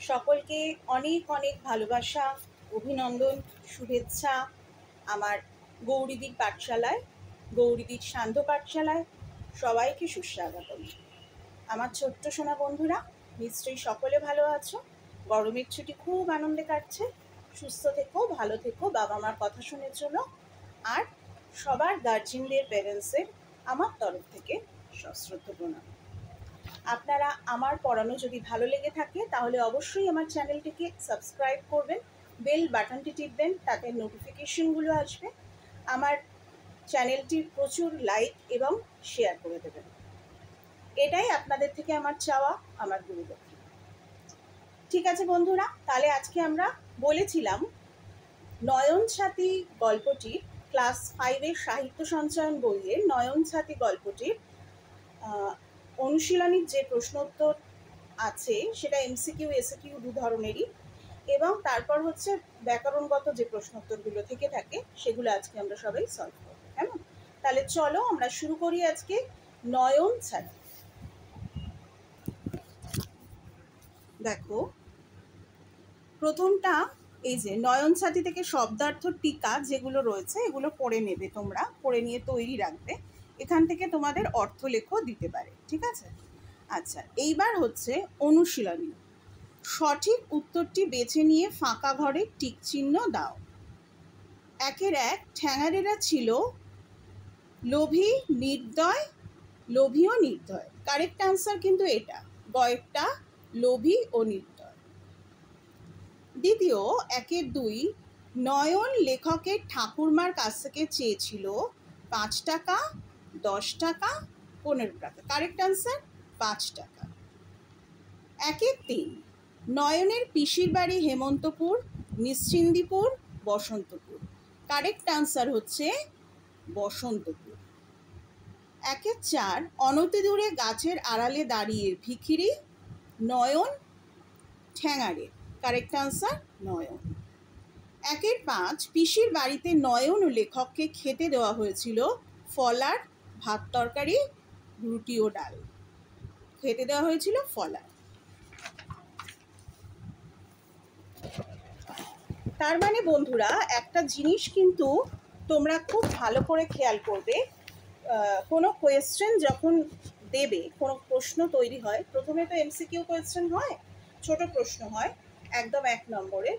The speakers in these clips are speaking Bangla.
সকলকে অনেক অনেক ভালোবাসা, অভিনন্দন, শুভেচ্ছা আমার গৌরীদির পাঠশালায়, গৌরীদির সান্ধ্য পাঠশালায় সবাইকে সুস্বাগতম। আমার ছোট্ট সোনা বন্ধুরা, নিশ্চয়ই সকলে ভালো আছো। গরমের ছুটি খুব আনন্দে কাটছে। সুস্থ থেকো, ভালো থেকো, বাবা মার কথা শুনে চলো। আর সবার গার্জিয়ানদের, প্যারেন্টসের আমার তরফ থেকে সশ্রদ্ধ প্রণাম। আপনারা আমার পড়ানো যদি ভালো লেগে থাকে তাহলে অবশ্যই আমার চ্যানেলটিকে সাবস্ক্রাইব করবেন, বেল বাটনটি টিপবেন, তাতে নোটিফিকেশনগুলো আসবে। আমার চ্যানেলটির প্রচুর লাইক এবং শেয়ার করে দেবেন, এটাই আপনাদের থেকে আমার চাওয়া, আমার গুরুদক্ষিণা। ঠিক আছে বন্ধুরা, তাহলে আজকে আমরা বলেছিলাম নয়ন ছাতি গল্পটির, ক্লাস 5-এর সাহিত্য সঞ্চয়ন বইয়ের নয়ন ছাতি গল্পটির অনুশীলনীর যে প্রশ্নোত্তর আছে সেটা এমসিকিউ এসএকিউ দু ধরনেরই, এবং তারপর হচ্ছে ব্যাকরণগত যে প্রশ্নোত্তরগুলো থেকে থাকে সেগুলো আজকে আমরা সবাই সলভ করব। কেমন? তাহলে চলো আমরা শুরু করি আজকে নয়ন ছাতি। দেখো, প্রথমটা এই যে নয়ন ছাতি থেকে শব্দার্থ টিকা যেগুলো রয়েছে এগুলো পড়ে নেবে, তোমরা পড়ে নিয়ে তৈরি রাখবে। এখান থেকে তোমাদের অর্থলেখও দিতে পারে, ঠিক আছে? আচ্ছা, এইবার হচ্ছে অনুশীলনী। সঠিক উত্তরটি বেছে নিয়ে ফাঁকা ঘরে টিক চিহ্ন দাও। 1-এর 1 ঠ্যাঙাড়েরা ছিল লোভী, নির্দয়, লোভী ও নির্দয়। কারেক্ট আনসার কিন্তু এটা, গয়েরটা লোভী ও নির্দয়। দ্বিতীয় 1-এর 2 নয়ন লেখকের ঠাকুরমার কাছ থেকে চেয়েছিল 5 টাকা, 10 টাকা, 15 টাকা। কারেক্ট আনসার 5 টাকা। 1-এর 3 নয়নের পিসির বাড়ি হেমন্তপুর, নিশ্চিন্দিপুর, বসন্তপুর। কারেক্ট আনসার হচ্ছে বসন্তপুর। 1-এর 4 অনতি দূরে গাছের আড়ালে দাঁড়িয়ে ভিখিরি, নয়ন, ঠ্যাঙাড়ে। কারেক্ট আনসার নয়ন। 1-এর 5 পিসির বাড়িতে নয়ন ও লেখককে খেতে দেওয়া হয়েছিল ফলার, ভাত তরকারি, রুটি ও ডাল। খেতে দেওয়া হয়েছিল ফলার। তার মানে বন্ধুরা, একটা জিনিস কিন্তু তোমরা খুব ভালো করে খেয়াল করবে, কোনো কোয়েশ্চেন যখন দেবে, কোনো প্রশ্ন তৈরি হয়, প্রথমে তো এমসিকিউ কোয়েশ্চেন হয়, ছোট প্রশ্ন হয় একদম 1 নম্বরের।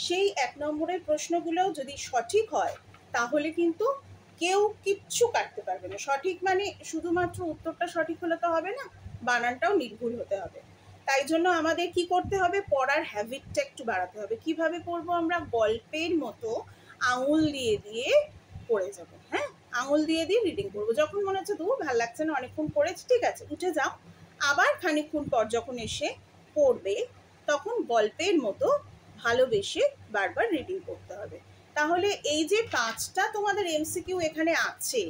সেই 1 নম্বরের প্রশ্নগুলোও যদি সঠিক হয় তাহলে কিন্তু কেউ কিচ্ছু কাটতে পারবে না। সঠিক মানে শুধুমাত্র উত্তরটা সঠিক হলে তো হবে না, বানানটাও নির্ভুল হতে হবে। তাই জন্য আমাদের কি করতে হবে, পড়ার হ্যাবিটটা একটু বাড়াতে হবে। কিভাবে পড়বো আমরা? গল্পের মতো আঙুল দিয়ে দিয়ে পড়ে যাবো। হ্যাঁ, আঙুল দিয়ে দিয়ে রিডিং করবো। যখন মনে হচ্ছে দূর ভালো লাগছে না, অনেকক্ষণ পড়েছি, ঠিক আছে উঠে যাও, আবার খানিকক্ষণ পর যখন এসে পড়বে তখন গল্পের মতো ভালোবেসে বারবার রিডিং করতে হবে। তাহলে এই যে 5টা তোমাদের এমসিকিউ এখানে আছে,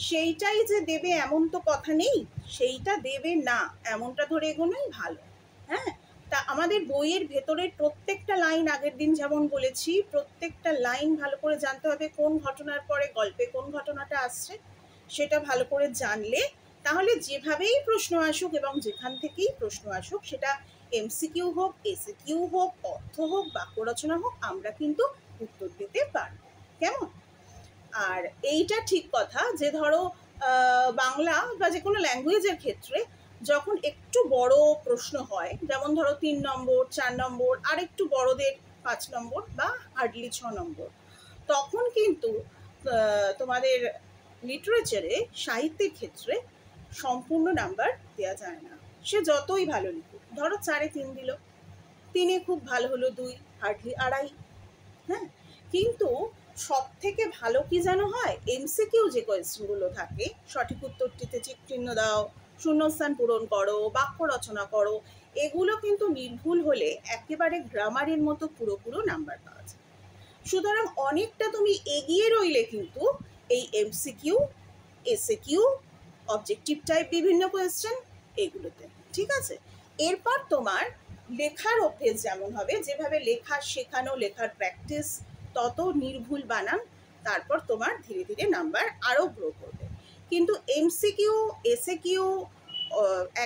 সেইটাই যে দেবে এমন তো কথা নেই, সেইটা দেবে না এমনটা ধরে এগোনোই ভালো। হ্যাঁ, তা আমাদের বইয়ের ভেতরের প্রত্যেকটা লাইন, আগের দিন যেমন বলেছি, প্রত্যেকটা লাইন ভালো করে জানতে হবে। কোন ঘটনার পরে গল্পে কোন ঘটনাটা আসছে সেটা ভালো করে জানলে তাহলে যেভাবেই প্রশ্ন আসুক এবং যেখান থেকেই প্রশ্ন আসুক, সেটা এমসিকিউ হোক, এসএকিউ হোক, অর্থ হোক, বাক্য রচনা হোক, আমরা কিন্তু উত্তর দিতে পারবো। কেমন? আর এইটা ঠিক কথা যে ধরো বাংলা বা যে কোনো ল্যাঙ্গুয়েজের ক্ষেত্রে যখন একটু বড় প্রশ্ন হয়, যেমন ধরো 3 নম্বর, 4 নম্বর, আর একটু বড়দের 5 নম্বর বা হার্ডলি 6 নম্বর, তখন কিন্তু তোমাদের লিটারেচারে, সাহিত্যের ক্ষেত্রে সম্পূর্ণ নাম্বার দেওয়া যায় না। সে যতই ভালো লিখুক, ধরো 4-এ 3 দিল, 3-এ খুব ভালো হলো 2, হার্ডলি 2.5। হ্যাঁ, কিন্তু সব থেকে ভালো কি জানো হয়, এমসিকিউ যে কোয়েশ্চেনগুলো থাকে, সঠিক উত্তরটিতে টিক চিহ্ন দাও, শূন্যস্থান পূরণ করো, বাক্য রচনা করো, এগুলো কিন্তু নির্ভুল হলে একেবারে গ্রামারের মতো পুরো নাম্বার পাওয়া যায়। সুতরাং অনেকটা তুমি এগিয়ে রইলে কিন্তু এই এমসিকিউ, এসএকিউ, অবজেক্টিভ টাইপ বিভিন্ন কোয়েশ্চেন এগুলোতে, ঠিক আছে? এরপর তোমার লেখার অভ্যেস যেমন হবে, যেভাবে লেখা শেখানো, লেখার প্র্যাকটিস, তত নির্ভুল বানান, তারপর তোমার ধীরে ধীরে নাম্বার আরও গ্রো করবে। কিন্তু এমসিকিউ, এসএকিউ,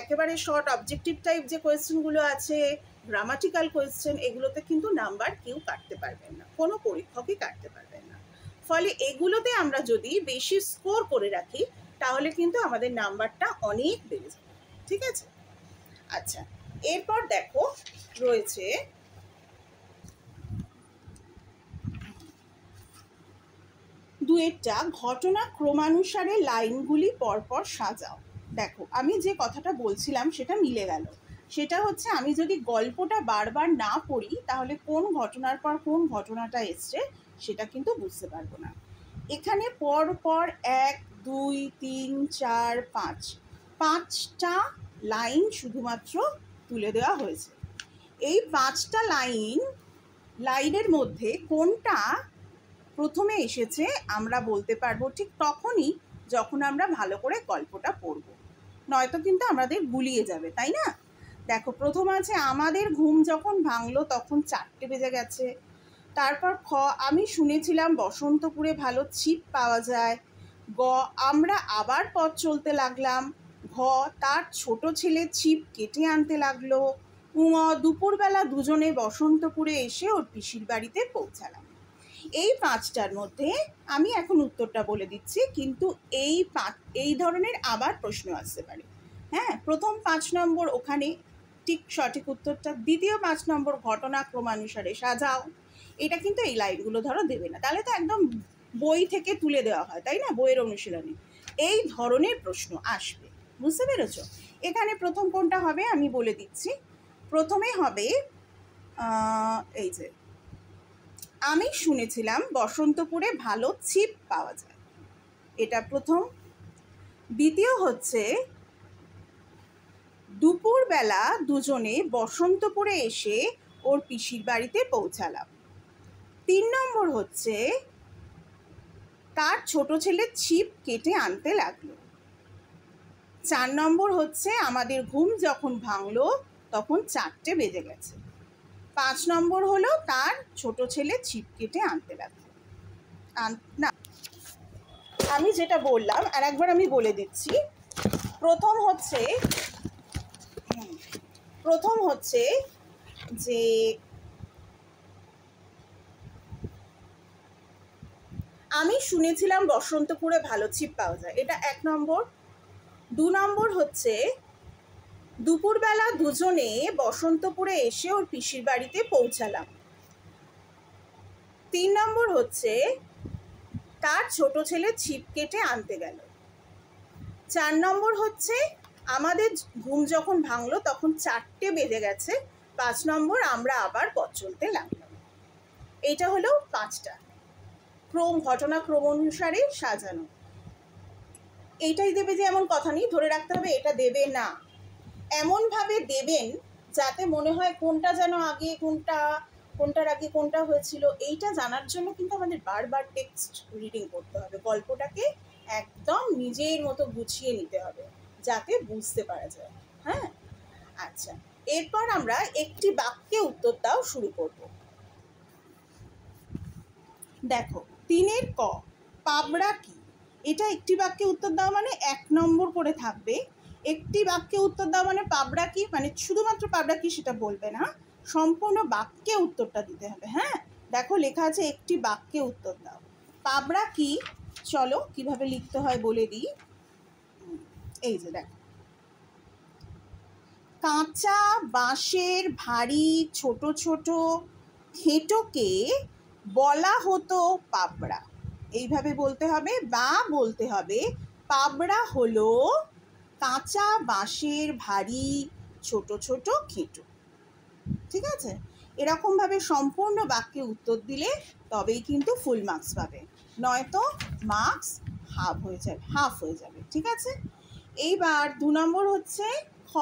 একেবারে শর্ট অবজেক্টিভ টাইপ যে কোয়েশ্চেনগুলো আছে, গ্রামাটিক্যাল কোয়েশ্চেন, এগুলোতে কিন্তু নাম্বার কেউ কাটতে পারবেন না, কোনো পরীক্ষকই কাটতে পারবেন না। ফলে এগুলোতে আমরা যদি বেশি স্কোর করে রাখি তাহলে কিন্তু আমাদের নাম্বারটা অনেক বেড়ে যাবে। ঠিক আছে? আচ্ছা, এরপর দেখো রয়েছে দুয়েরটা ঘটনা ক্রমানুসারে লাইনগুলি পরপর সাজাও। দেখো আমি যে কথাটা বলছিলাম সেটা মিলে গেল। সেটা হচ্ছে আমি যদি গল্পটা বারবার না পড়ি তাহলে কোন ঘটনার পর কোন ঘটনাটা এসছে সেটা কিন্তু বুঝতে পারবো না। এখানে পর পর 1 2 3 4 5 5টা লাইন শুধুমাত্র তুলে দেওয়া হয়েছে। এই 5টা লাইনের মধ্যে কোনটা প্রথমে এসেছে আমরা বলতে পারবো ঠিক তখনই যখন আমরা ভালো করে গল্পটা পড়ব, নয়তো কিন্তু আমাদের গুলিয়ে যাবে, তাই না? দেখো প্রথম আছে আমাদের ঘুম যখন ভাঙলো তখন 4টে বেজে গেছে। তারপর খ আমি শুনেছিলাম বসন্তপুরে ভালো ছিপ পাওয়া যায়। গ আমরা আবার পথ চলতে লাগলাম। ঘ তার ছোট ছেলে ছিপ কেটে আনতে লাগলো। দুপুরবেলা দুজনে বসন্তপুরে এসে ওর পিসির বাড়িতে পৌঁছালাম। এই 5টার মধ্যে আমি এখন উত্তরটা বলে দিচ্ছি, কিন্তু এই ধরনের আবার প্রশ্ন আসতে পারে। হ্যাঁ, প্রথম 5 নম্বর ওখানে ঠিক সঠিক উত্তরটা, দ্বিতীয় 5 নম্বর ঘটনা ক্রমানুসারে সাজাও, এটা কিন্তু এই লাইনগুলো ধরো দেবে না, তাহলে তো একদম বই থেকে তুলে দেওয়া হয়, তাই না? বইয়ের অনুশীলনী এই ধরনের প্রশ্ন আসবে, বুঝতে পেরেছ? এখানে প্রথম কোনটা হবে আমি বলে দিচ্ছি। প্রথমে হবে এই যে আমি শুনেছিলাম বসন্তপুরে ভালো ছিপ পাওয়া যায়, এটা প্রথম। দ্বিতীয় হচ্ছে দুপুরবেলা দুজনে বসন্তপুরে এসে ওর পিসির বাড়িতে পৌঁছালাম। 3 নম্বর হচ্ছে তার ছোট ছেলে ছিপ কেটে আনতে লাগলো। 4 নম্বর হচ্ছে আমাদের ঘুম যখন ভাঙলো তখন 4টে বেজে গেছে। 5 নম্বর হলো তার ছোট ছেলে ছিপ কেটে আনতে লাগলো। না, আমি যেটা বললাম আর একবার আমি বলে দিচ্ছি। প্রথম হচ্ছে যে আমি শুনেছিলাম বসন্তপুরে ভালো ছিপ পাওয়া যায়, এটা 1 নম্বর। 2 নম্বর হচ্ছে দুপুরবেলা দুজনে বসন্তপুরে এসে ওর পিসির বাড়িতে পৌঁছালাম। 3 নম্বর হচ্ছে তার ছোট ছেলে ছিপ কেটে আনতে গেল। 4 নম্বর হচ্ছে আমাদের ঘুম যখন ভাঙলো তখন 4টে বেজে গেছে। 5 নম্বর আমরা আবার পথ চলতে লাগলাম। এটা হলো 5টা ঘটনা ক্রম অনুসারে সাজানো। এইটাই দেবে যে এমন কথা নেই, ধরে রাখতে হবে এটা দেবে না, এমনভাবে দেবেন যাতে মনে হয় কোনটা যেন আগে কোনটার আগে কোনটা হয়েছিল। এইটা জানার জন্য কিন্তু আমাদের বারবার টেক্সট রিডিং করতে হবে, গল্পটাকে একদম নিজের মতো গুছিয়ে নিতে হবে যাতে বুঝতে পারা যায়। হ্যাঁ, আচ্ছা, এরপর আমরা একটি বাক্যে উত্তর দাও শুরু করব। দেখো 3 ক পাবড়া কি, এটা একটি বাক্যে উত্তর দাও মানে 1 নম্বর করে থাকবে। একটি বাক্যে উত্তর দাও মানে পাবড়া কি মানে শুধুমাত্র পাবড়া কি সেটা বলবে না, সম্পূর্ণ বাক্যে উত্তরটা দিতে হবে। হ্যাঁ, দেখো লেখা আছে একটি বাক্যে উত্তর দাও। পাবড়া কি, চলো কিভাবে লিখতে হয় বলে দিই। এই যে দেখো, কাঁচা বাঁশের ভারী ছোট ছোট খেটোকে বলা হতো পাবড়া। এইভাবে বলতে হবে, বা বলতে হবে পাবড়া হলো কাঁচা বাঁশের ভারী ছোট ছোট খেটো। ঠিক আছে, এরকমভাবে সম্পূর্ণ বাক্যে উত্তর দিলে তবেই কিন্তু ফুল মার্কস পাবে, নয়তো মার্কস হাফ হয়ে যাবে। ঠিক আছে, এইবার 2 নম্বর হচ্ছে খ,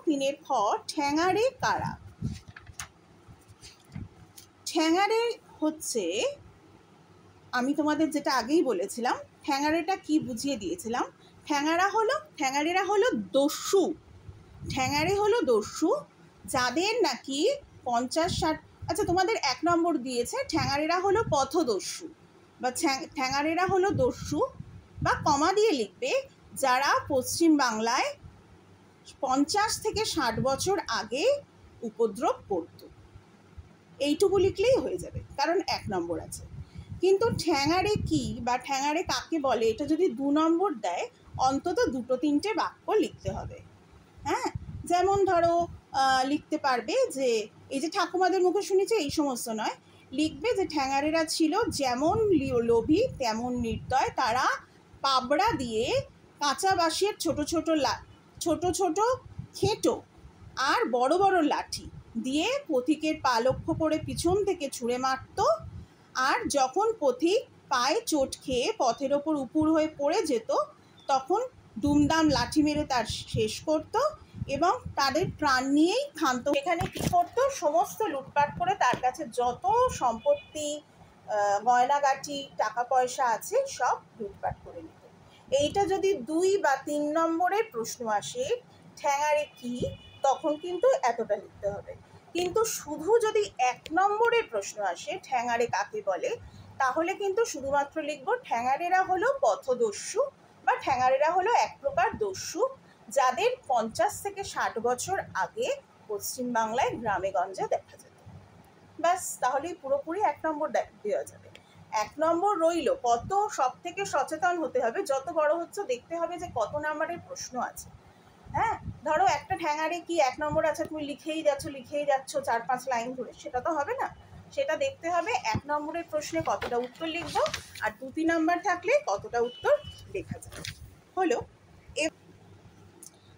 3 খ ঠ্যাঙাড়ে কারা। ঠ্যাঙাড়ে হচ্ছে, আমি তোমাদের যেটা আগেই বলেছিলাম, ঠ্যাঙাড়েটা কি বুঝিয়ে দিয়েছিলাম। ঠ্যাঙাড়েরা হলো দস্যু। ঠ্যাঙাড়ে হলো দস্যু যাদের নাকি 50-60, আচ্ছা তোমাদের 1 নম্বর দিয়েছে ঠ্যাঙাড়েরা হলো পথদস্যু, বা ঠ্যাঙাড়েরা হলো দস্যু, বা কমা দিয়ে লিখবে যারা পশ্চিম বাংলায় 50 থেকে 60 বছর আগে উপদ্রব করত। এইটুকু লিখলেই হয়ে যাবে, কারণ 1 নম্বর আছে। কিন্তু ঠ্যাঙাড়ে কি বা ঠ্যাঙাড়ে কাকে বলে এটা যদি 2 নম্বর দেয়, অন্তত 2-3টে বাক্য লিখতে হবে। হ্যাঁ, যেমন ধরো লিখতে পারবে যে এই যে ঠাকুমাদের মুখে শুনেছে এই সমস্ত নয়, লিখবে যে ঠ্যাঙাড়েরা ছিল যেমন লোভী তেমন নির্দয়, তারা পাবড়া দিয়ে কাঁচা বাঁশের ছোট ছোট খেটো আর বড় বড় লাঠি দিয়ে পথিকের পা লক্ষ্য করে পিছন থেকে ছুঁড়ে মারত, আর যখন পথিক পায়ে চোট খেয়ে পথের ওপর উপুর হয়ে পড়ে যেত তখন দুমদাম লাঠি মেরে তার শেষ করত এবং তাদের প্রাণ নিয়েই ক্ষান্ত। এখানে কী করতো, সমস্ত লুটপাট করে তার কাছে যত সম্পত্তি গয়নাগাটি টাকা পয়সা আছে সব লুটপাট করে নিত। এইটা যদি 2 বা 3 নম্বরের প্রশ্ন আসে ঠ্যাঙাড়ে কি, তখন কিন্তু এতটা লিখতে হবে। কিন্তু শুধু যদি 1 নম্বরের প্রশ্ন আসে ঠ্যাঙাড়ে কাকে বলে, তাহলে কিন্তু শুধুমাত্র লিখব ঠ্যাঙাড়েরা হলো পথদস্যু বা ঠ্যাঙাড়েরা হলো এক প্রকার দস্যু যাদের 50 থেকে 60 বছর আগে পশ্চিমবাংলায় গ্রামে গঞ্জে দেখা যেত। ব্যাস, তাহলেই পুরোপুরি 1 নম্বর দেওয়া যাবে। 1 নম্বর রইল, কত সব থেকে সচেতন হতে হবে, যত বড় হচ্ছে দেখতে হবে যে কত নম্বরের প্রশ্ন আছে। হ্যাঁ, ধরো একটা ঠ্যাঙাড়ে কি 1 নম্বর আছে, তুমি লিখেই যাচ্ছ 4-5 লাইন ধরে, সেটা তো হবে না। সেটা দেখতে হবে 1 নম্বরের প্রশ্নে কতটা উত্তর লিখব আর 2-3 নম্বর থাকলে কতটা উত্তর লেখা যাবে। হলো।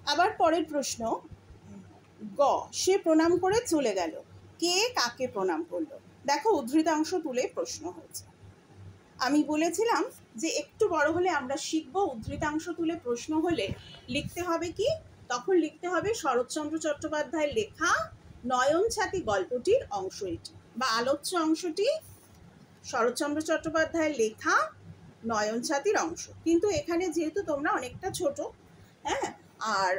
আবার পরের প্রশ্ন, গ, সে প্রণাম করে চলে গেল, কে কাকে প্রণাম করলো? দেখো উদ্ধৃতাংশ তুলে প্রশ্ন হয়েছে। আমি বলেছিলাম যে একটু বড় হলে আমরা শিখব উদ্ধৃতাংশ তুলে প্রশ্ন হলে লিখতে হবে কি, তখন লিখতে হবে শরৎচন্দ্র চট্টোপাধ্যায়ের লেখা নয়ন ছাতি গল্পটির অংশ এটি, বা আলোচ্য অংশটি শরৎচন্দ্র চট্টোপাধ্যায়ের লেখা নয়ন ছাতির অংশ। কিন্তু এখানে যেহেতু তোমরা অনেকটা ছোট, হ্যাঁ, আর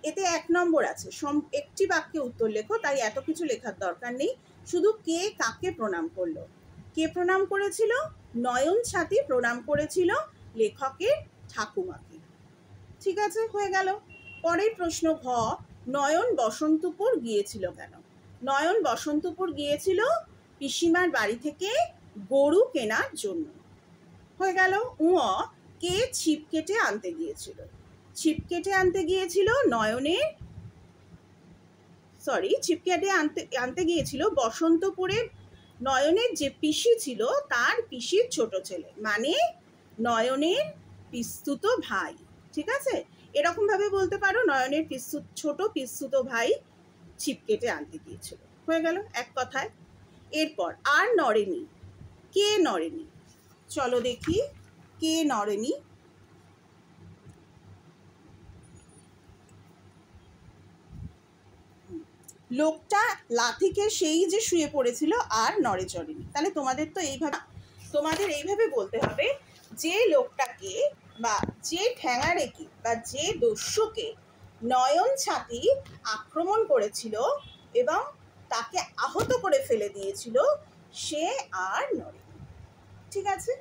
এতে 1 নম্বর আছে, একটি বাক্যে উত্তর লেখো, তাই এত কিছু লেখার দরকার নেই। শুধু কে কাকে প্রণাম করলো, কে প্রণাম করেছিল? নয়ন ছাতি প্রণাম করেছিল লেখকের ঠাকুমাকে। ঠিক আছে, হয়ে গেল। পরের প্রশ্ন ঘ, নয়ন বসন্তপুর গিয়েছিল কেন? নয়ন বসন্তপুর গিয়েছিল পিসিমার বাড়ি থেকে গরু কেনার জন্য। হয়ে গেল। কে ছিপ কেটে আনতে গিয়েছিল? ছিপ কেটে আনতে গিয়েছিল বসন্তপুরে নয়নের যে পিসি ছিল তার পিসির ছোট ছেলে, মানে নয়নের পিস্তুত ভাই। ঠিক আছে, এরকম ভাবে বলতে পারো নয়নের ছোট পিস্তুত ভাই ছিপ কেটে আনতে গিয়েছিল। হয়ে গেল এক কথায়। এরপর আর নড়েনি, কে নড়েনি? চলো দেখি কে নড়েনি। লোকটা লাথিকে সেই যে শুয়ে পড়েছিল আর নড়ে চড়েনি। তাহলে তোমাদের এইভাবে বলতে হবে যে লোকটাকে বা যে ঠ্যাঙাড়েকে বা যে দস্যুকে নয়ন ছাতি আক্রমণ করেছিল এবং তাকে আহত করে ফেলে দিয়েছিল সে আর নড়েনি। ঠিক আছে,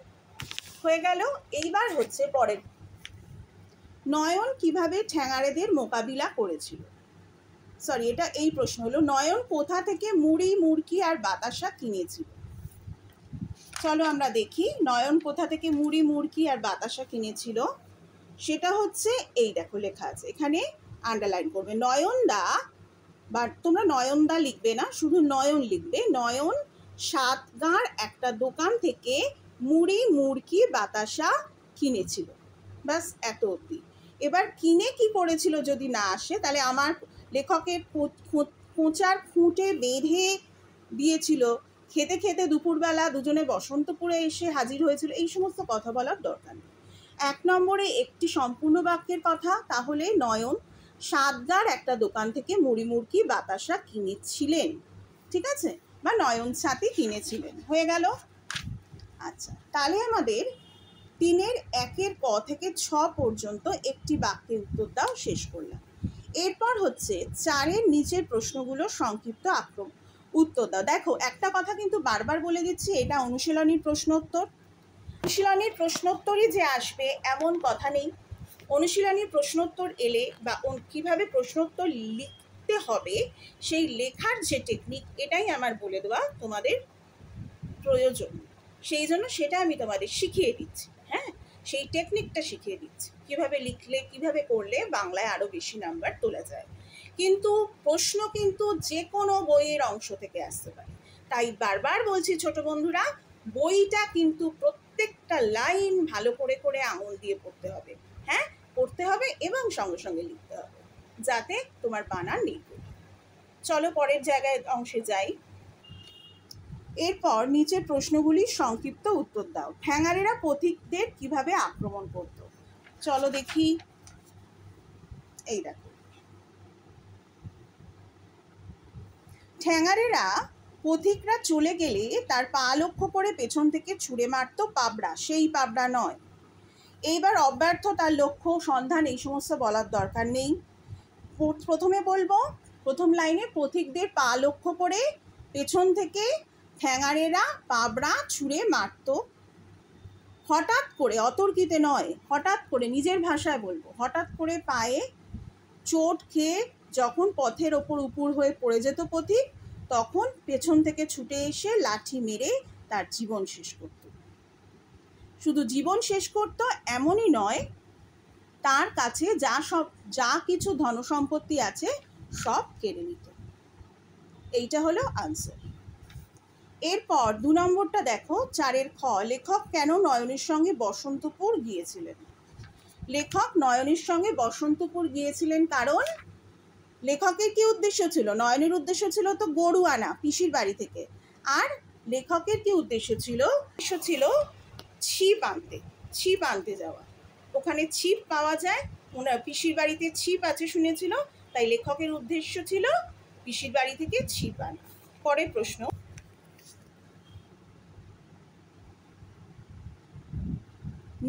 হয়ে গেল। এইবার হচ্ছে পরের, নয়ন কিভাবে ঠ্যাঙাড়েদের মোকাবিলা করেছিল? এটা এই প্রশ্ন হলো, নয়ন কোথা থেকে মুড়ি মুড়কি আর বাতাসা কিনেছিল? চলো আমরা দেখি নয়ন কোথা থেকে মুড়ি মুড়কি আর বাতাসা কিনেছিল। সেটা হচ্ছে এই দেখো লেখা আছে, এখানে আন্ডারলাইন করবে নয়নদা, বা তোমরা নয়নদা লিখবে না, শুধু নয়ন লিখবে। নয়ন সাতগাঁর একটা দোকান থেকে মুড়ি মুড়কি বাতাসা কিনেছিল। ব্যাস এত অবধি। এবার কিনে কি করেছিল যদি না আসে, তাহলে আমার লেখকের খোঁচার খুঁটে বেঁধে দিয়েছিল, খেতে খেতে দুপুরবেলা দুজনে বসন্তপুরে এসে হাজির হয়েছিল, এই সমস্ত কথা বলার দরকার নেই। 1 নম্বরে একটি সম্পূর্ণ বাক্যের কথা, তাহলে নয়ন সাতগাঁর একটা দোকান থেকে মুড়ি মুড়কি বাতাসা কিনেছিলেন। ঠিক আছে, বা নয়ন ছাতি কিনেছিলেন। হয়ে গেল। আচ্ছা, তাহলে আমাদের 3-এর 1-এর ক থেকে 6 পর্যন্ত একটি বাক্যে উত্তর দাও শেষ করলাম। এরপর হচ্ছে 4-এর নিচের প্রশ্নগুলো সংক্ষিপ্ত উত্তর দাও। দেখো একটা কথা কিন্তু বারবার বলে দিচ্ছি, এটা অনুশীলনীর প্রশ্নোত্তর। অনুশীলনীর প্রশ্নোত্তরই যে আসবে এমন কথা নেই। অনুশীলনীর প্রশ্নোত্তর এলে বা কিভাবে প্রশ্নোত্তর লিখতে হবে, সেই লেখার যে টেকনিক, এটাই আমার বলে দেওয়া তোমাদের প্রয়োজন। সেই জন্য সেটা আমি তোমাদের শিখিয়ে দিচ্ছি। হ্যাঁ, সেই টেকনিকটা শিখিয়ে দিচ্ছি, কিভাবে লিখলে, কিভাবে করলে বাংলায় আরও বেশি নাম্বার তোলা যায়। কিন্তু প্রশ্ন কিন্তু যে কোনো বইয়ের অংশ থেকে আসতে পারে। তাই বারবার বলছি ছোট বন্ধুরা, বইটা কিন্তু প্রত্যেকটা লাইন ভালো করে করে আঙুল দিয়ে পড়তে হবে। হ্যাঁ, পড়তে হবে এবং সঙ্গে সঙ্গে লিখতে হবে, যাতে তোমার বানান নির্ভুল। চলো পরের জায়গায় অংশে যাই। এরপর নিচের প্রশ্নগুলির সংক্ষিপ্ত উত্তর দাও। ঠ্যাঙাড়েরা পথিকদের কিভাবে আক্রমণ করত? চলো দেখি। এই দেখো, ঠ্যাঙাড়েরা পথিকরা চলে গেলে তার পা লক্ষ্য করে পেছন থেকে ছুঁড়ে মারত পাবড়া, সেই পাবড়া নয়। এইবার অব্যর্থ তার লক্ষ্য সন্ধান, এই সমস্ত বলার দরকার নেই। প্রথমে বলবো, প্রথম লাইনে পথিকদের পা লক্ষ্য করে পেছন থেকে ঠ্যাঙাড়েরা পাবড়া ছুঁড়ে মারত। হঠাৎ করে, অতর্কিতে নয়, হঠাৎ করে, নিজের ভাষায় বলবো, হঠাৎ করে পায়ে চোট খেয়ে যখন পথের ওপর উপুর হয়ে পড়ে যেত পথিক, তখন পেছন থেকে ছুটে এসে লাঠি মেরে তার জীবন শেষ করত। শুধু জীবন শেষ করত এমনই নয়, তার কাছে যা কিছু ধনসম্পত্তি আছে সব কেড়ে নিত। এইটা হলো আনসার। এরপর 2 নম্বরটা দেখো, 4-এর খ, লেখক কেন নয়নের সঙ্গে বসন্তপুর গিয়েছিলেন? লেখক নয়নের সঙ্গে বসন্তপুর গিয়েছিলেন কারণ লেখকের কি উদ্দেশ্য ছিল? নয়নের উদ্দেশ্য ছিল তো গরু আনা পিসির বাড়ি থেকে, আর লেখকের কি উদ্দেশ্য ছিল? ছিপ আনতে যাওয়া। ওখানে ছিপ পাওয়া যায়, ওনার পিসির বাড়িতে ছিপ আছে শুনেছিল, তাই লেখকের উদ্দেশ্য ছিল পিসির বাড়ি থেকে ছিপ আনা। পরের প্রশ্ন,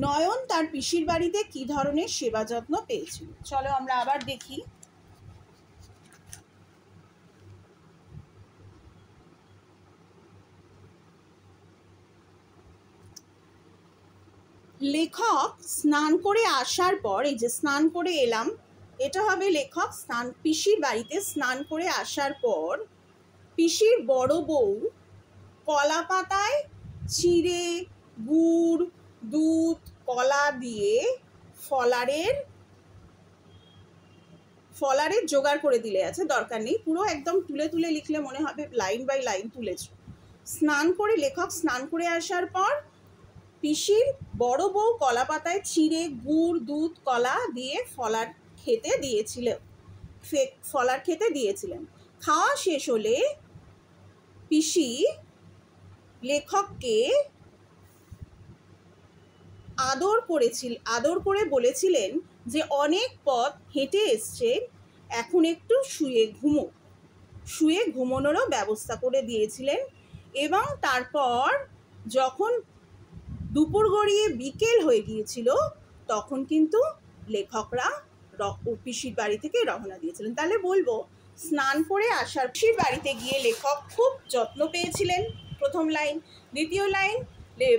নয়ন তার পিসির বাড়িতে কি ধরনের সেবা যত্ন পেয়েছিল? চলো আমরা আবার দেখি। লেখক স্নান করে আসার পর, এই যে স্নান করে এলাম, এটা হবে লেখক পিসির বাড়িতে স্নান করে আসার পর পিসির বড় বউ কলা পাতায় চিঁড়ে, গুড়, দুধ, কলা দিয়ে ফলারের জোগাড় করে দিলে। আছে, দরকার নেই, পুরো একদম তুলে তুলে লিখলে মনে হবে লাইন বাই লাইন তুলেছ। লেখক স্নান করে আসার পর পিসির বড় বউ কলা পাতায় চিঁড়ে, গুড়, দুধ, কলা দিয়ে ফলার খেতে দিয়েছিলেন। খাওয়া শেষ হলে পিসি লেখককে আদর করে বলেছিলেন যে অনেক পথ হেঁটে এসছেন, এখন একটু শুয়ে ঘুমোনোরও ব্যবস্থা করে দিয়েছিলেন। এবং তারপর যখন দুপুর গড়িয়ে বিকেল হয়ে গিয়েছিল, তখন কিন্তু লেখকরা পিসির বাড়ি থেকে রওনা দিয়েছিলেন। তাহলে বলবো, স্নান করে আসার পিসির বাড়িতে গিয়ে লেখক খুব যত্ন পেয়েছিলেন, প্রথম লাইন। দ্বিতীয় লাইন,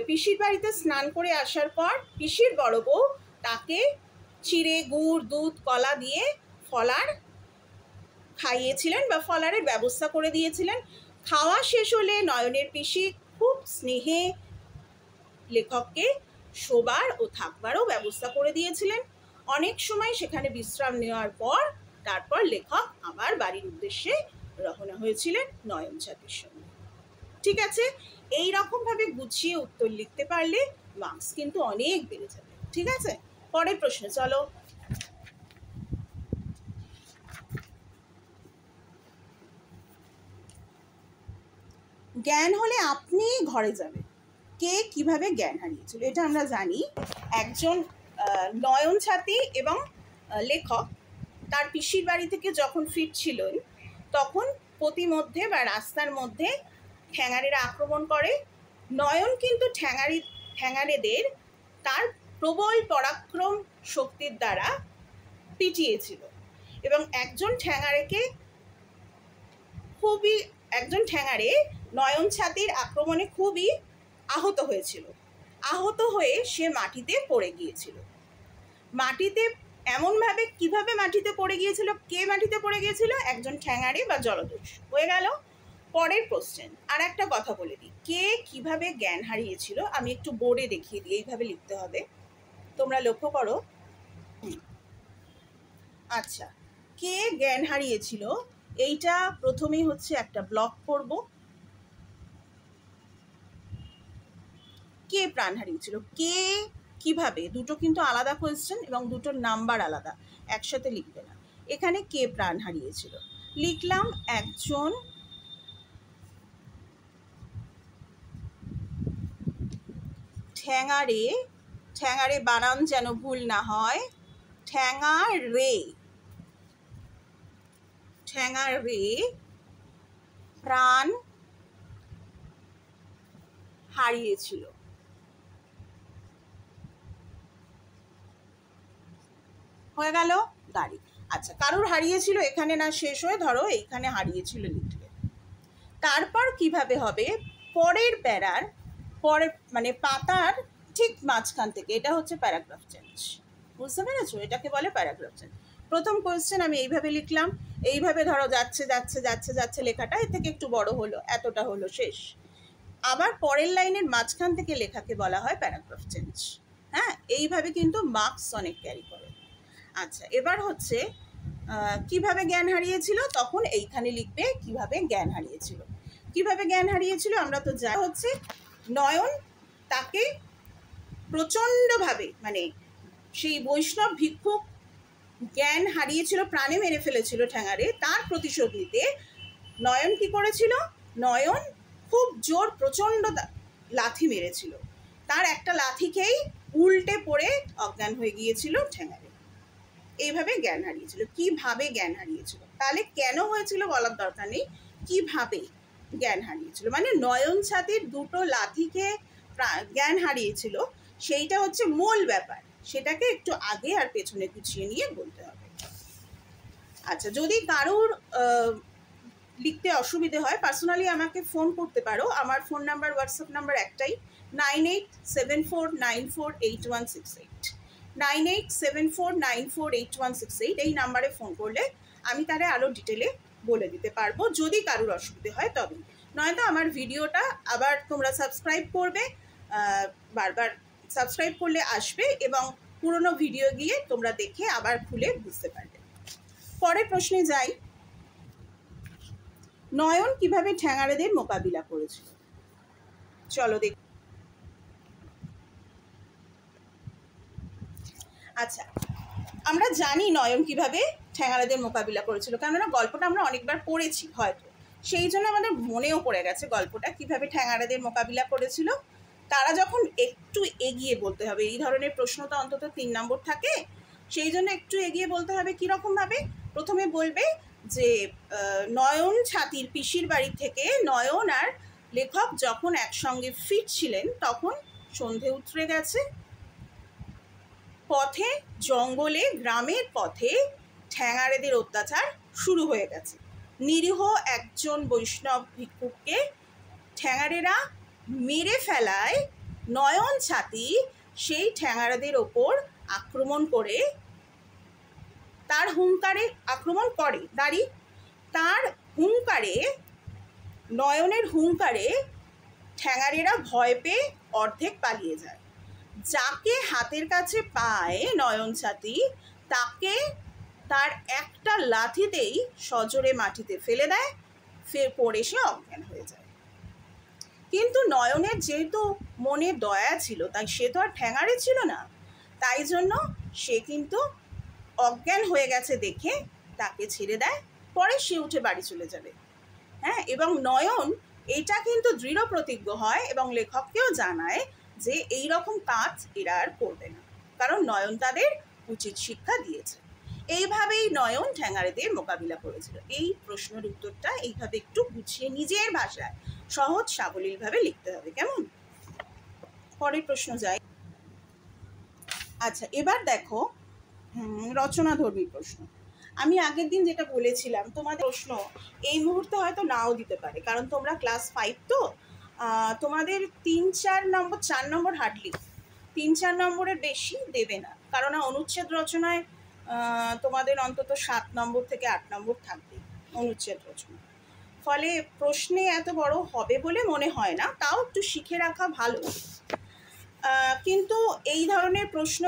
পিসির বাড়িতে স্নান করে আসার পর পিসির বড় বউ তাকে চিঁড়ে, গুড়, দুধ, কলা দিয়ে ফলার খাইয়েছিলেন বা ফলারের ব্যবস্থা করে দিয়েছিলেন। খাওয়া শেষ হলে নয়নের পিসি খুব স্নেহে লেখককে শোবার ও থাকবারও ব্যবস্থা করে দিয়েছিলেন। অনেক সময় সেখানে বিশ্রাম নেওয়ার পর তারপর লেখক আবার বাড়ির উদ্দেশ্যে রওনা হয়েছিলেন নয়ন ছাতির সঙ্গে। ঠিক আছে, এই রকমভাবে গুছিয়ে উত্তর লিখতে পারলে মার্কস কিন্তু অনেক বেড়ে যাবে। ঠিক আছে, পরের প্রশ্নে চলো। জ্ঞান হলে আপনি ঘরে যাবে, কে কিভাবে জ্ঞান হারিয়েছিল? এটা আমরা জানি। একজন নয়ন ছাতি এবং লেখক তার পিসির বাড়ি থেকে যখন ফিরছিলেন, তখন পথিমধ্যে বা রাস্তার মধ্যে ঠ্যাঙাড়েরা আক্রমণ করে। নয়ন কিন্তু ঠ্যাঙাড়েদের তার প্রবল পরাক্রম শক্তির দ্বারা পিটিয়েছিল এবং একজন ঠ্যাঙাড়ে নয়ন ছাতির আক্রমণে খুবই আহত হয়েছিল। আহত হয়ে সে মাটিতে পড়ে গিয়েছিল। মাটিতে এমনভাবে কিভাবে মাটিতে পড়ে গিয়েছিল, কে মাটিতে পড়ে গিয়েছিল? একজন ঠ্যাঙাড়ে বা জলদস্যু। হয়ে গেল। পরের কোশ্চেন, আর একটা কথা বলে দিই, কে কিভাবে জ্ঞান হারিয়েছিল আমি একটু বোর্ডে দেখিয়ে দিই, এইভাবে লিখতে হবে, তোমরা লক্ষ্য করো। আচ্ছা, কে জ্ঞান হারিয়েছিল, এইটা প্রথমেই হচ্ছে একটা ব্লক করব। কে প্রাণ হারিয়েছিল, কে কিভাবে, দুটো কিন্তু আলাদা কোয়েশ্চেন এবং দুটোর নাম্বার আলাদা, একসাথে লিখবে না। এখানে কে প্রাণ হারিয়েছিল লিখলাম, একজন ঠ্যাঙাড়ে, ঠ্যাঙাড়ে বানান যেন ভুল না হয়, ঠ্যাঙাড়ে, ঠ্যাঙাড়ে প্রাণ হারিয়েছিল। হয়ে গেল গাড়ি। আচ্ছা, কারুর হারিয়েছিল এখানে না শেষ হয়ে ধরো এইখানে হারিয়েছিল লিখলে। তারপর কিভাবে হবে, পরের প্যারার পরের মানে পাতার ঠিক মাঝখান থেকে, এটা হচ্ছে প্যারাগ্রাফ চেঞ্জ। বুঝতে পেরেছো? এটাকে বলে প্যারাগ্রাফ চেঞ্জ। প্রথম কোয়েশ্চেন আমি এইভাবে লিখলাম, এইভাবে ধরো যাচ্ছে যাচ্ছে যাচ্ছে যাচ্ছে লেখাটা এর থেকে একটু বড় হলো, এতটা হলো, শেষ। আবার পরের লাইনের মাঝখান থেকে লেখাকে বলা হয় প্যারাগ্রাফ চেঞ্জ। হ্যাঁ, এইভাবে কিন্তু মার্কস অনেক ক্যারি করে। আচ্ছা, এবার হচ্ছে কিভাবে জ্ঞান হারিয়েছিল, তখন এইখানে লিখবে কিভাবে জ্ঞান হারিয়েছিল। কিভাবে জ্ঞান হারিয়েছিল আমরা তো জানি, হচ্ছে নয়ন তাকে প্রচণ্ডভাবে, মানে সেই বৈষ্ণব ভিক্ষুক জ্ঞান হারিয়েছিল, প্রাণে মেরে ফেলেছিল ঠ্যাঙাড়ে, তার প্রতিশোধ নিতে নয়ন কি করেছিল, নয়ন খুব জোর প্রচণ্ড লাথি মেরেছিল, তার একটা লাথি খেয়েই উল্টে পড়ে অজ্ঞান হয়ে গিয়েছিল ঠ্যাঙাড়ে। এইভাবে জ্ঞান হারিয়েছিল। কিভাবে জ্ঞান হারিয়েছিল, তাহলে কেন হয়েছিল বলার দরকার নেই, কিভাবে জ্ঞান হারিয়েছিল, মানে নয়ন ছাতির দুটো লাথিকে জ্ঞান হারিয়েছিল, সেইটা হচ্ছে মূল ব্যাপার, সেটাকে একটু আগে আর পেছনে গুছিয়ে নিয়ে বলতে হবে। আচ্ছা, যদি কারুর লিখতে অসুবিধে হয় পার্সোনালি আমাকে ফোন করতে পারো, আমার ফোন নাম্বার হোয়াটসঅ্যাপ নাম্বার একটাই, 9874948168, 9874948168, এই নাম্বারে ফোন করলে আমি তারে আরও ডিটেলে বলে দিতে পারবো যদি কারুর অসুবিধে হয় তবে, নয়তো আমার ভিডিওটা আবার তোমরা সাবস্ক্রাইব করবে, বারবার সাবস্ক্রাইব করলে আসবে এবং পুরনো ভিডিও গিয়ে তোমরা দেখে আবার খুলে বুঝতে পারবে। পরের প্রশ্নে যাই, নয়ন কিভাবে ঠ্যাঙাড়েদের মোকাবিলা করেছিল, চলো দেখ। আচ্ছা, আমরা জানি নয়ন কিভাবে ঠ্যাঙাড়েদের মোকাবিলা করেছিল, কেননা গল্পটা আমরা অনেকবার পড়েছি হয়তো, সেই জন্য আমাদের মনেও পড়ে গেছে গল্পটা কিভাবে ঠ্যাঙাড়েদের মোকাবিলা করেছিল। তারা যখন একটু এগিয়ে বলতে হবে, এই ধরনের প্রশ্ন তো অন্তত 3 নম্বর থাকে, সেই জন্য একটু এগিয়ে বলতে হবে। কীরকমভাবে? প্রথমে বলবে যে নয়ন ছাতির পিসির বাড়ি থেকে নয়ন আর লেখক যখন একসঙ্গে ফিরছিলেন তখন সন্ধে উতরে গেছে, পথে জঙ্গলে গ্রামের পথে ঠ্যাঙাড়েদের অত্যাচার শুরু হয়ে গেছে, নিরীহ একজন বৈষ্ণব ভিক্ষুককে ঠ্যাঙাড়েরা মেরে ফেলায় নয়ন ছাতি সেই ঠ্যাঙাড়েদের ওপর আক্রমণ করে, তার হুঙ্কারে আক্রমণ করে, তার হুঙ্কারে, নয়নের হুঙ্কারে ঠ্যাঙাড়েরা ভয় পেয়ে অর্ধেক পালিয়ে যায়। যাকে হাতের কাছে পায় নয়ন ছাতি, তাকে তার একটা লাথিতেই সজোরে মাটিতে ফেলে দেয়, ফের পড়ে সে অজ্ঞান হয়ে যায়। কিন্তু নয়নের যেহেতু মনে দয়া ছিল, তাই সে তো আর ঠ্যাঙাড়ে ছিল না, তাই জন্য সে কিন্তু অজ্ঞান হয়ে গেছে দেখে তাকে ছেড়ে দেয়, পরে সে উঠে বাড়ি চলে যাবে। হ্যাঁ, এবং নয়ন এটা কিন্তু দৃঢ় প্রতিজ্ঞ হয় এবং লেখককেও জানায় যে এই রকম কাজ এরা আর করবে না, কারণ নয়ন তাদের উচিত শিক্ষা দিয়েছে। এইভাবেই নয়ন ঠ্যাঙাড়েদের মোকাবিলা করেছিল। এই প্রশ্নের উত্তরটা এইভাবে একটু গুছিয়ে নিজের ভাষায় সহজ সাবলীলভাবে লিখতে হবে, কেমন? পরের প্রশ্ন যাই। আচ্ছা, এবার দেখো রচনাধর্মী প্রশ্ন। আমি আগের দিন যেটা বলেছিলাম, তোমাদের প্রশ্ন এই মুহূর্তে হয়তো নাও দিতে পারে, কারণ তোমরা ক্লাস 5 তো, তোমাদের 3-4 নম্বর, 4 নম্বর হার্ডলি, 3-4 নম্বরের বেশি দেবে না, কারণ অনুচ্ছেদ রচনায় তোমাদের অন্তত 7 নম্বর থেকে 8 নম্বর থাকবে অনুচ্ছেদ রচনা। ফলে প্রশ্নে এত বড় হবে বলে মনে হয় না, তাও একটু শিখে রাখা ভালো। কিন্তু এই ধরনের প্রশ্ন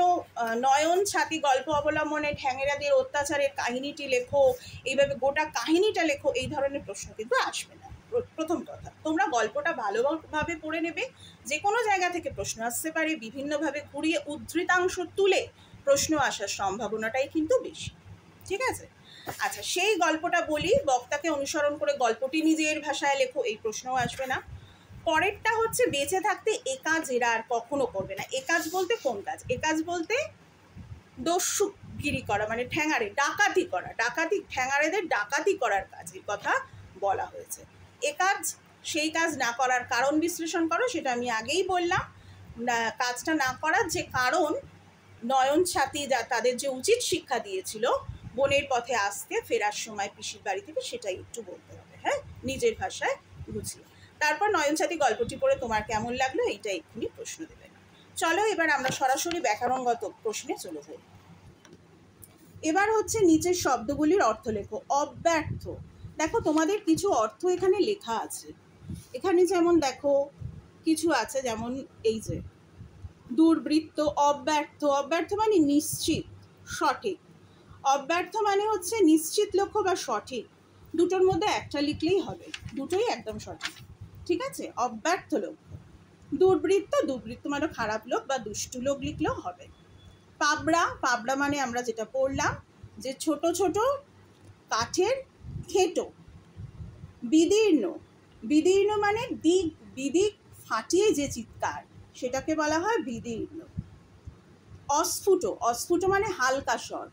নয়ন ছাতি গল্প অবলম্বনে ঠ্যাঙেরাদের অত্যাচারের কাহিনীটি লেখো, এইভাবে গোটা কাহিনীটা লেখো, এই ধরনের প্রশ্ন কিন্তু আসবে না। প্রথম কথা, তোমরা গল্পটা ভালোভাবে পড়ে নেবে। যে কোনো জায়গা থেকে প্রশ্ন আসতে পারে, বিভিন্নভাবে ঘুরিয়ে উদ্ধৃতাংশ তুলে প্রশ্ন আসার সম্ভাবনাটাই কিন্তু বেশি। ঠিক আছে? আচ্ছা, সেই গল্পটা বলি, বক্তাকে অনুসরণ করে গল্পটি নিজের ভাষায় লেখো, এই প্রশ্নও আসবে না। পরেরটা হচ্ছে বেঁচে থাকতে এ কাজ এরা আর কখনো করবে না। এ কাজ বলতে কোন কাজ? এ কাজ বলতে দস্যুগিরি করা, মানে ডাকাতি করা, ঠ্যাঙাড়েদের ডাকাতি করার কাজের কথা বলা হয়েছে। এ কাজ সেই কাজ না করার কারণ বিশ্লেষণ করো, সেটা আমি আগেই বললাম। কাজটা না করার যে কারণ, নয়ন ছাতি তাদের যে উচিত শিক্ষা দিয়েছিল বনের পথে আসতে, ফেরার সময় পিসির বাড়ি থেকে, সেটাই একটু বলতে হবে, হ্যাঁ, নিজের ভাষায় বুঝিয়ে। তারপর নয়ন ছাতি গল্পটি পড়ে তোমার কেমন লাগলো এইটা এক্ষুনি প্রশ্ন দেবে না। চলো এবার আমরা সরাসরি ব্যাকরণগত প্রশ্নে চলে যাই। এবার হচ্ছে নিচের শব্দগুলির অর্থ লেখো। অব্যর্থ, দেখো তোমাদের কিছু অর্থ এখানে লেখা আছে। এখানে যেমন দেখো কিছু আছে, যেমন এই যে দুর্বৃত্ত, অব্যর্থ। অব্যর্থ মানে নিশ্চিত, সঠিক। অব্যর্থ মানে হচ্ছে নিশ্চিত লক্ষ্য বা সঠিক, দুটোর মধ্যে একটা লিখলেই হবে, দুটোই একদম সঠিক। ঠিক আছে? অব্যর্থ লক্ষ্য। দুর্বৃত্ত, দুর্বৃত্ত মানে খারাপ লোক বা দুষ্টু লোক লিখলেও হবে। পাবড়া, পাবড়া মানে আমরা যেটা পড়লাম যে ছোট ছোট কাঠের খেটো। বিদীর্ণ, বিদীর্ণ মানে বিদিক ফাটিয়ে যে চিৎকার, সেটাকে বলা হয় বিদীর্ণ। অস্ফুট, অস্ফুট মানে হালকা স্বর।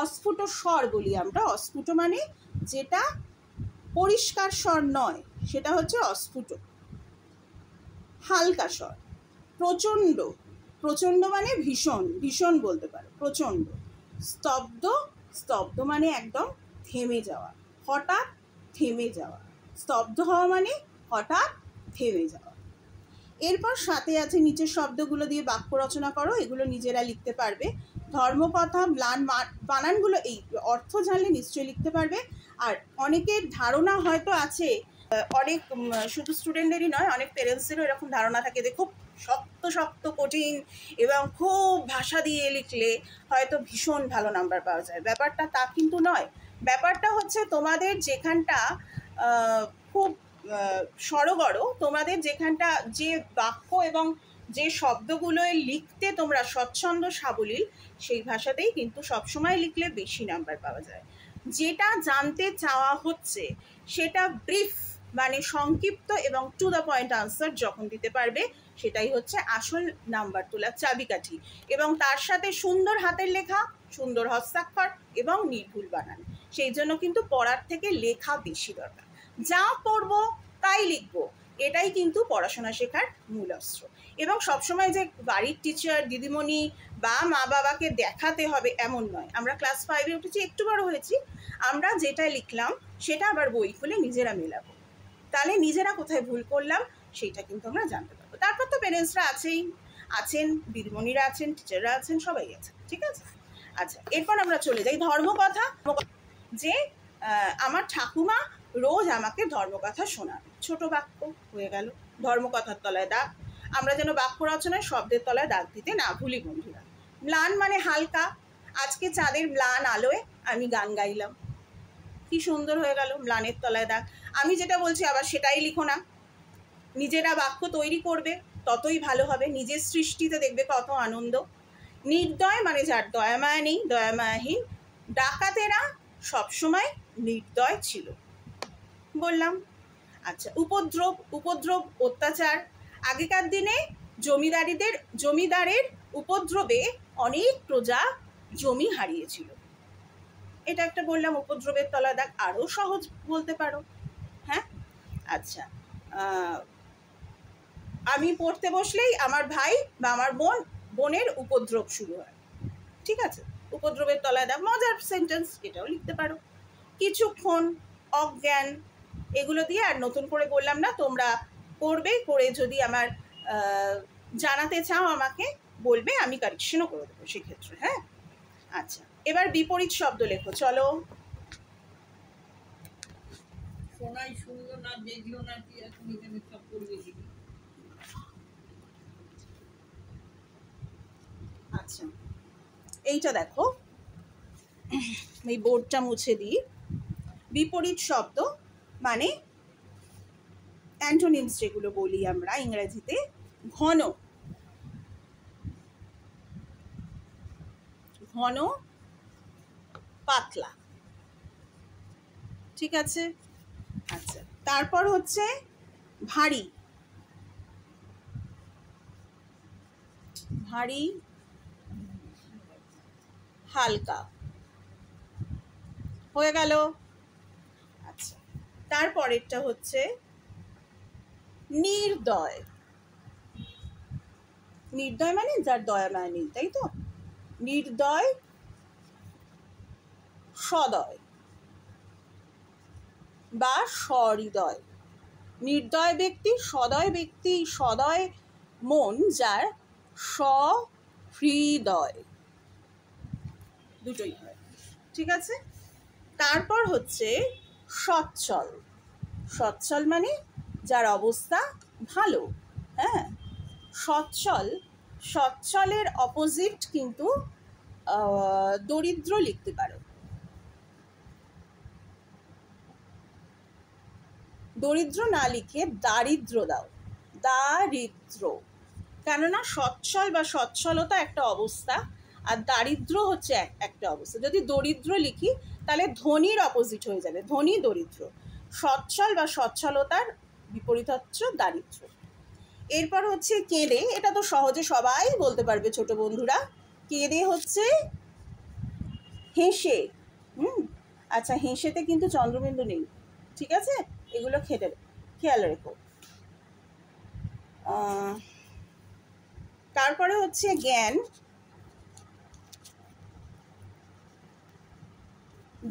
অস্ফুট স্বর বলি আমরা। অস্ফুট মানে যেটা পরিষ্কার স্বর নয়, সেটা হচ্ছে অস্ফুট, হালকা স্বর। প্রচণ্ড, প্রচণ্ড মানে ভীষণ, ভীষণ বলতে পারো, প্রচণ্ড। স্তব্ধ, স্তব্ধ মানে একদম থেমে যাওয়া, হঠাৎ থেমে যাওয়া। স্তব্ধ হওয়া মানে হঠাৎ থেমে যাওয়া। এরপর সাথে আছে নিচের শব্দগুলো দিয়ে বাক্য রচনা করো, এগুলো নিজেরা লিখতে পারবে। ধর্মকথা, ম্লান, বানানগুলো এই অর্থ জানলে নিশ্চয়ই লিখতে পারবে। আর অনেকের ধারণা হয়তো আছে, অনেক শুধু স্টুডেন্টদেরই নয়, অনেক প্যারেন্টসেরও এরকম ধারণা থাকে যে খুব শক্ত শক্ত কঠিন এবং খুব ভাষা দিয়ে লিখলে হয়তো ভীষণ ভালো নাম্বার পাওয়া যায়। ব্যাপারটা তা কিন্তু নয়। ব্যাপারটা হচ্ছে তোমাদের যেখানটা খুব সড়গড়, তোমাদের যেখানটা যে বাক্য এবং যে শব্দগুলোয় লিখতে তোমরা স্বচ্ছন্দ সাবলীল, সেই ভাষাতেই কিন্তু সবসময় লিখলে বেশি নাম্বার পাওয়া যায়। যেটা জানতে চাওয়া হচ্ছে সেটা ব্রিফ মানে সংক্ষিপ্ত এবং টু দ্য পয়েন্ট আনসার যখন দিতে পারবে, সেটাই হচ্ছে আসল নাম্বার তোলার চাবিকাঠি। এবং তার সাথে সুন্দর হাতের লেখা, সুন্দর হস্তাক্ষর এবং নির্ভুল বানান। সেই জন্য কিন্তু পড়ার থেকে লেখা বেশি দরকার। যা পড়বো তাই লিখবো, এটাই কিন্তু পড়াশোনা শেখার মূল অস্ত্র। এবং সবসময় যে বাড়ির টিচার, দিদিমণি বা মা বাবাকে দেখাতে হবে এমন নয়। আমরা ক্লাস 5-এ উঠেছি, একটু বড় হয়েছি, আমরা যেটা লিখলাম সেটা আবার বই খুলে নিজেরা মেলাবো, তাহলে নিজেরা কোথায় ভুল করলাম সেইটা কিন্তু আমরা জানতে পারবো। তারপর তো প্যারেন্টসরা আছেন, দিদিমণিরা আছেন, টিচাররা আছেন, সবাই আছে। ঠিক আছে? আচ্ছা, এরপর আমরা চলে যাই ধর্মকথা। যে আমার ঠাকুমা রোজ আমাকে ধর্মকথা শোনাবে। ছোট বাক্য হয়ে গেল, ধর্মকথার তলায় দাগ। আমরা যেন বাক্য রচনায় শব্দের তলায় দাগ দিতে না ভুলি বন্ধুরা। ম্লান মানে হালকা। আজকে চাঁদের ম্লান আলোয় আমি গান গাইলাম, কি সুন্দর হয়ে গেল, ম্লানের তলায় দাগ। আমি যেটা বলছি আবার সেটাই লিখো না, নিজেরা বাক্য তৈরি করবে, ততই ভালো হবে। নিজের সৃষ্টিতে দেখবে কত আনন্দ। নির্দয় মানে যার দয়া মায়া নেই, দয়া মায়াহীন। ডাকাতেরা সবসময় নির্দয় ছিল, বললাম। আচ্ছা, উপদ্রব, উপদ্রব অত্যাচার। আগেকার দিনে জমিদারের উপদ্রবে অনেক প্রজা জমি হারিয়েছিল, এটা একটা বললাম, উপদ্রবের তলা দাগ। আরও সহজ বলতে পারো, হ্যাঁ। আচ্ছা, আমি পড়তে বসলেই আমার ভাই বা আমার বোনের উপদ্রব শুরু হয়। ঠিক আছে? উপদ্রবের তলায় দাগ, মজার সেন্টেন্স, এটাও লিখতে পারো। কিছুক্ষণ, অজ্ঞান, এগুলো দিয়ে আর নতুন করে বললাম না, তোমরা করবে, করে যদি আমার জানাতে চাও আমাকে বলবে, আমি কারেকশনও করে দেবো সেক্ষেত্রে, হ্যাঁ। আচ্ছা, এবার বিপরীত শব্দ লেখো, চলো। শোনাই শুনলো না, দেখলো না, কি এখন এখানে সব করবে কি? আচ্ছা, এইটা দেখো, এই বোর্ডটা মুছে দিই। বিপরীত শব্দ মানে অ্যান্টোনিমস যেগুলো বলি আমরা ইংরেজিতে, ঘন, ঘন, পাতলা, ঠিক আছে। আচ্ছা, তারপর হচ্ছে ভারী, ভারী, হালকা, হয়ে গেল। আচ্ছা, তারপরেরটা হচ্ছে নির্দয়। নির্দয় মানে যার দয়া মায়া নেই, তাই তো। নির্দয়, সদয় বা সহৃদয়। নির্দয় ব্যক্তি, সদয় ব্যক্তি, সদয় মন যার, সহৃদয়, দুটোই হয়, ঠিক আছে। তারপর হচ্ছে সচ্ছল। সচ্ছল মানে যার অবস্থা ভালো, হ্যাঁ। সচ্ছল, সচ্ছলের অপোজিট কিন্তু দরিদ্র লিখতে পারো। দরিদ্র না লিখে দারিদ্র দাও, দারিদ্র। কেননা সচ্ছল বা সচ্ছলতা একটা অবস্থা, আর দারিদ্র হচ্ছে একটা অবস্থা। যদি দরিদ্র লিখি তাহলে ধনীর অপোজিট হয়ে যাবে, ধনী দরিদ্র। সচ্ছল বা সচ্ছলতার বিপরীত হচ্ছে দারিদ্র। এরপর হচ্ছে কেঁদে, এটা তো সহজে সবাই বলতে পারবে ছোট বন্ধুরা। কেঁদে হচ্ছে হেসে। আচ্ছা, হেসেতে কিন্তু চন্দ্রবিন্দু নেই, ঠিক আছে, এগুলো খেয়াল রেখো। তারপরে হচ্ছে জ্ঞান।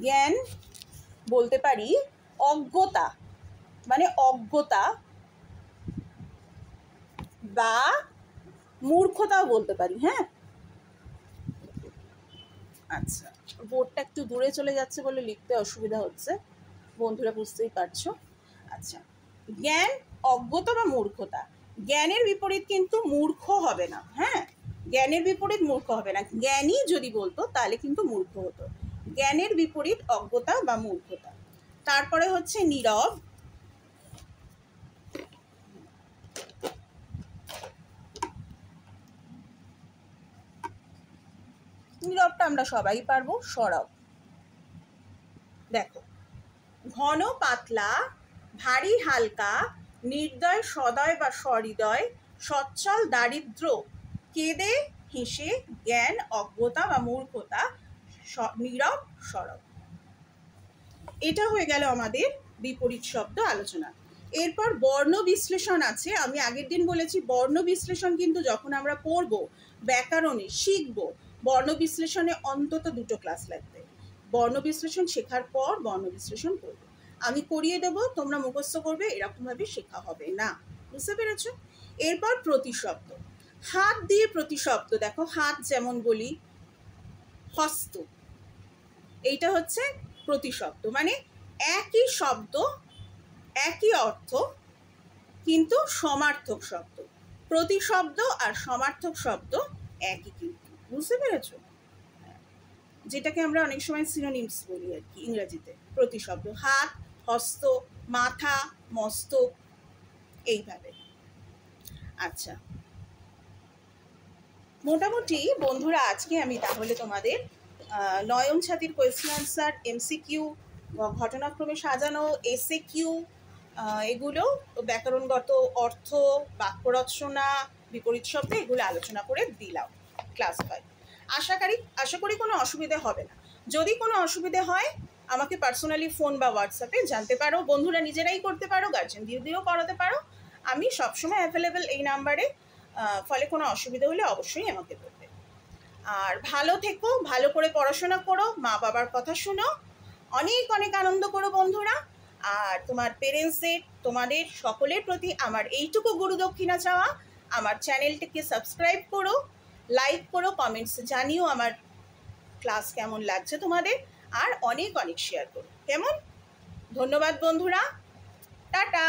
জ্ঞান বলতে পারি অজ্ঞতা, মানে অজ্ঞতা বা মূর্খতাও বলতে পারি, হ্যাঁ। আচ্ছা, বোর্ডটা একটু দূরে চলে যাচ্ছে বলে লিখতে অসুবিধা হচ্ছে, বন্ধুরা বুঝতেই পারছো। আচ্ছা, জ্ঞান, অজ্ঞতা বা মূর্খতা। জ্ঞানের বিপরীত কিন্তু মূর্খ হবে না, হ্যাঁ। জ্ঞানের বিপরীত মূর্খ হবে না, জ্ঞানী যদি বলতো তাহলে কিন্তু মূর্খ হতো। জ্ঞানের বিপরীত অজ্ঞতা বা মূর্খতা। তারপরে হচ্ছে নীরব। নীরবটা আমরা সবাই পারবো, সরব। দেখো, ঘন পাতলা, ভারী হালকা, নির্দয় সদয় বা সহৃদয়, সচ্ছল দারিদ্র, কেঁদে হেসে, জ্ঞান অজ্ঞতা বা মূর্খতা, নীরব সরব। এটা হয়ে গেল আমাদের বিপরীত শব্দ আলোচনা। এরপর বর্ণ বিশ্লেষণ আছে। আমি আগের দিন বলেছি বর্ণ বিশ্লেষণ কিন্তু যখন আমরা পড়ব ব্যাকরণে শিখব, বর্ণ বিশ্লেষণে অন্তত 2টো ক্লাস লাগবে। বর্ণ বিশ্লেষণ শেখার পর বর্ণ বিশ্লেষণ করব, আমি করিয়ে দেবো, তোমরা মুখস্থ করবে, এরকমভাবে শেখা হবে না, বুঝতে পেরেছো। এরপর প্রতিশব্দ, হাত দিয়ে প্রতিশব্দ। দেখো, হাত যেমন বলি হস্ত, এইটা হচ্ছে প্রতিশব্দ, মানে একই শব্দ একই অর্থ কিন্তু সমার্থক শব্দ। প্রতিশব্দ আর সমার্থক শব্দ একই কিন্তু, বুঝতে পেরেছ, যেটাকে আমরা অনেক সময় সিনোনিমস বলি আর কি ইংরেজিতে। প্রতিশব্দ হাত, হস্ত, মাথা, মস্তক, এইভাবে। আচ্ছা, মোটামুটি বন্ধুরা আজকে আমি তাহলে তোমাদের নয়ন ছাতির কোয়েশ্চেন আনসার, এমসিকিউ, ঘটনাক্রমে সাজানো, এসএ কিউ, এগুলো ব্যাকরণগত অর্থ, বাক্য রচনা, বিপরীত শব্দ, এগুলো আলোচনা করে দিলাম ক্লাস 5। আশা করি কোনো অসুবিধা হবে না। যদি কোনো অসুবিধে হয় আমাকে পার্সোনালি ফোন বা হোয়াটসঅ্যাপে জানতে পারো, বন্ধুরা নিজেরাই করতে পারো, গার্জেন দিয়েও করাতে পারো, আমি সবসময় অ্যাভেলেবেল এই নাম্বারে। ফলে কোনো অসুবিধা হলে অবশ্যই আমাকে বলবে। আর ভালো থেকো, ভালো করে পড়াশোনা করো, মা বাবার কথা শুনো, অনেক অনেক আনন্দ করো বন্ধুরা। আর তোমার পেরেন্টসদের, তোমাদের সকলের প্রতি আমার এইটুকু গুরুদক্ষিণা চাওয়া, আমার চ্যানেলটিকে সাবস্ক্রাইব করো, লাইক করো, কমেন্টস জানিও আমার ক্লাস কেমন লাগছে তোমাদের, আর অনেক অনেক শেয়ার করো। কেমন? ধন্যবাদ বন্ধুরা, টাটা।